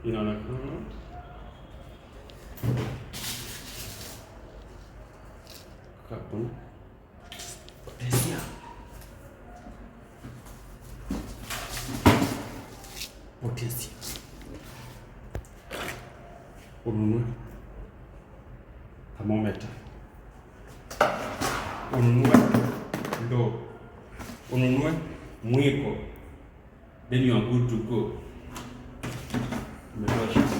inaonekana carbon potassium ununue thermometer, ununue ndoo, ununue mwiko, then you are good to go. Umetosha.